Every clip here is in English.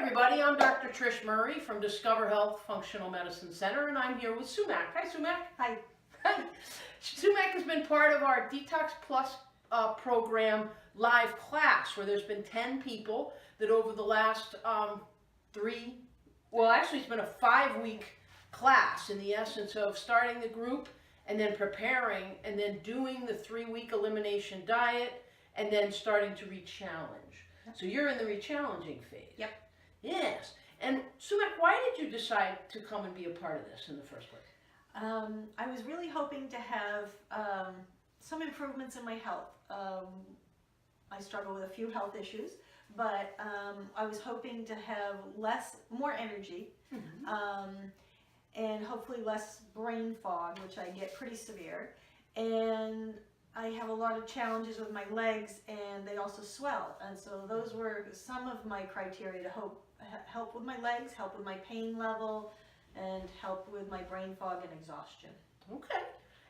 everybody, I'm Dr. Trish Murray from Discover Health Functional Medicine Center, and I'm here with Sumac. Hi, Sumac. Hi. Hi. Sumac has been part of our Detox Plus program live class, where there's been 10 people that over the last it's been a 5-week class in the essence of starting the group and then preparing and then doing the 3-week elimination diet and then starting to re-challenge. So you're in the re-challenging phase. Yep. Yes. And Sumac, why did you decide to come and be a part of this in the first place? I was really hoping to have some improvements in my health. I struggle with a few health issues, but I was hoping to have more energy, and hopefully less brain fog, which I get pretty severe. And I have a lot of challenges with my legs, and they also swell. And so those were some of my criteria to help with my legs, help with my pain level, and help with my brain fog and exhaustion. Okay.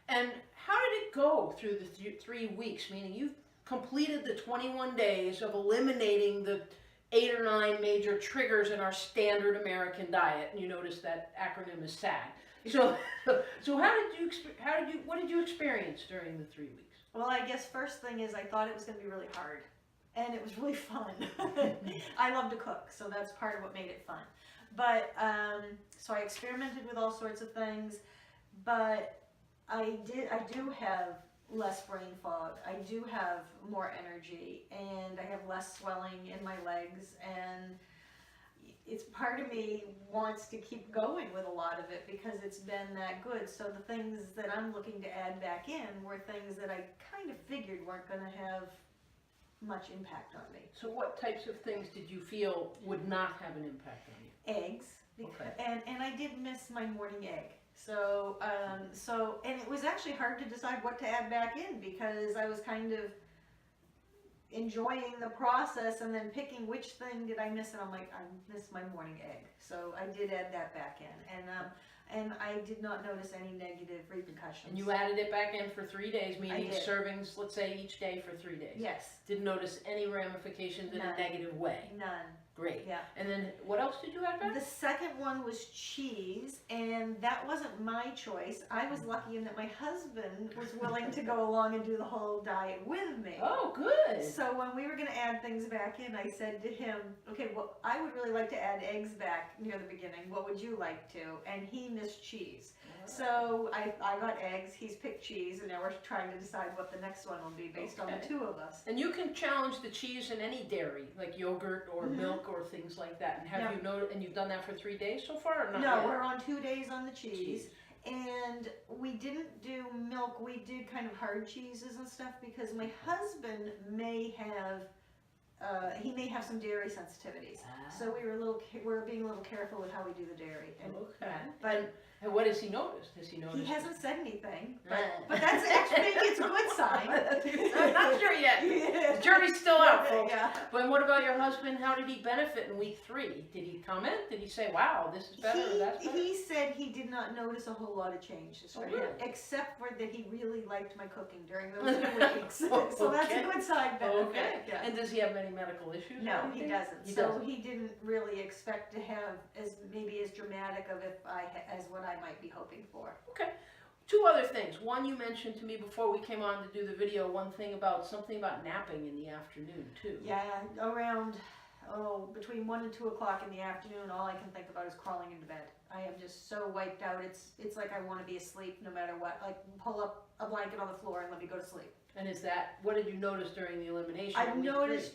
And how did it go through the 3 weeks? Meaning you've completed the 21 days of eliminating the 8 or 9 major triggers in our standard American diet, and you notice that acronym is SAD. So what did you experience during the 3 weeks? Well, I guess first thing is I thought it was going to be really hard, and it was really fun. I love to cook, so that's part of what made it fun. But so I experimented with all sorts of things, but I do have less brain fog. I do have more energy, and I have less swelling in my legs, and it's part of me wants to keep going with a lot of it because it's been that good. So the things that I'm looking to add back in were things that I kind of figured weren't going to have much impact on me. So what types of things did you feel would not have an impact on you? Eggs, Okay. and I did miss my morning egg. So and it was actually hard to decide what to add back in because I was kind of enjoying the process and then picking which thing did I miss, and I'm like, I missed my morning egg. So I did add that back in, and I did not notice any negative repercussions. And you added it back in for 3 days, I meaning did. servings, let's say, each day for 3 days. Yes. Didn't notice any ramifications in None. a negative way. None. Great. Yeah. And then what else did you add back? The second one was cheese, and that wasn't my choice. I was lucky in that my husband was willing to go along and do the whole diet with me. Oh, good. So when we were going to add things back in, I said to him, okay, well, I would really like to add eggs back near the beginning. What would you like to? And he missed cheese. So I got eggs, he's picked cheese, and now we're trying to decide what the next one will be based on the two of us. And you can challenge the cheese in any dairy, like yogurt or milk or things like that. And you've done that for 3 days so far, or not? No, yet? we're on 2 days on the cheese. And we didn't do milk, we did kind of hard cheeses and stuff because my husband may have some dairy sensitivities. So we're being a little careful with how we do the dairy. And, Okay. But and what has he noticed? Has he noticed? he hasn't said anything, but that's actually maybe it's a good sign. I'm not sure yet. Yeah. The jury's still out, folks. Yeah. But what about your husband? How did he benefit in week 3? Did he comment? Did he say, wow, this is better or that's better? He said he did not notice a whole lot of changes for him, Really? except for that he really liked my cooking during those 2 weeks. So that's a good side benefit. Okay. Yeah. And does he have any medical issues? No, or he anything? doesn't. He So doesn't. he didn't really expect to have as dramatic of as what I might be hoping for. Okay. 2 other things. One, you mentioned to me before we came on to do the video, something about napping in the afternoon too. Yeah, around between 1 and 2 o'clock in the afternoon, all I can think about is crawling into bed. I am just so wiped out. It's like I want to be asleep no matter what. Like pull up a blanket on the floor and let me go to sleep. And what did you notice during the elimination? I've noticed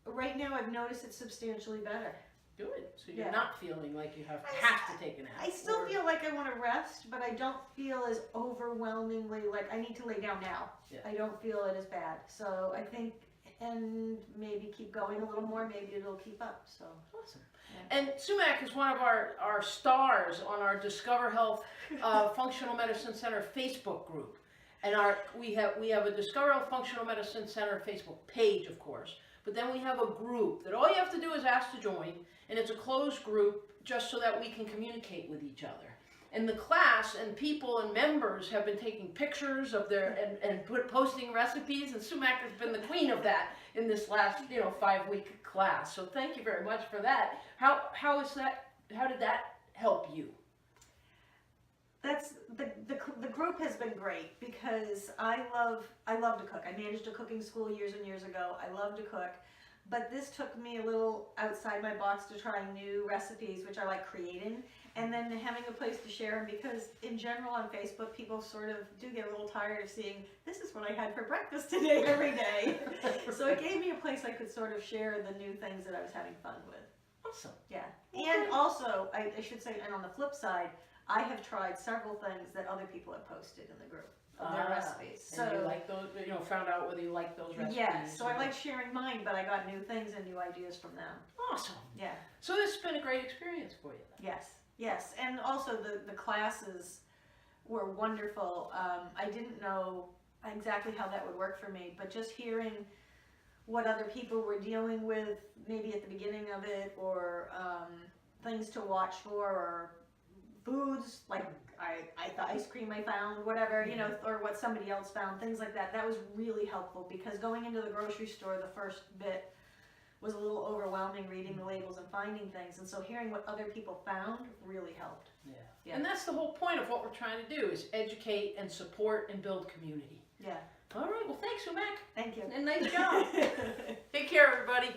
right now. I've noticed it's substantially better. Good. So you're Yeah. not feeling like you have to take a nap. I still feel like I want to rest, but I don't feel as overwhelmingly like I need to lay down now. Yeah. I don't feel it as bad. So I think, and maybe keep going a little more, maybe it'll keep up. So Awesome. Yeah. And Sumac is one of our stars on our Discover Health Functional Medicine Center Facebook group. And we have a Discover Health Functional Medicine Center Facebook page, of course. But then we have a group that all you have to do is ask to join, and it's a closed group just so that we can communicate with each other. And the class and people and members have been taking pictures of their posting recipes, and Sumac has been the queen of that in this last 5-week class. So thank you very much for that. How is that? How did that help you? That's the group has been great because I love to cook. I managed a cooking school years and years ago. I love to cook, but this took me a little outside my box to try new recipes, which I like creating, and then having a place to share them, because in general on Facebook people sort of do get a little tired of seeing, this is what I had for breakfast today every day. So it gave me a place I could sort of share the new things that I was having fun with. Awesome. Yeah. Okay. And also, I should say, and on the flip side, I have tried several things that other people have posted in the group of their recipes. So you like those, found out whether you like those recipes. Yeah, so I like sharing mine, but I got new things and new ideas from them. Awesome. Yeah. So this has been a great experience for you then. Yes. And also the classes were wonderful. I didn't know exactly how that would work for me, but just hearing what other people were dealing with, maybe at the beginning of it, or things to watch for, or foods, like the ice cream I found, whatever, or what somebody else found, things like that. That was really helpful, because going into the grocery store, the first bit was a little overwhelming, reading the labels and finding things. And so hearing what other people found really helped. Yeah. And that's the whole point of what we're trying to do, is educate and support and build community. Yeah. All right. Well, thanks, Sumac. Thank you. And nice job. Take care, everybody.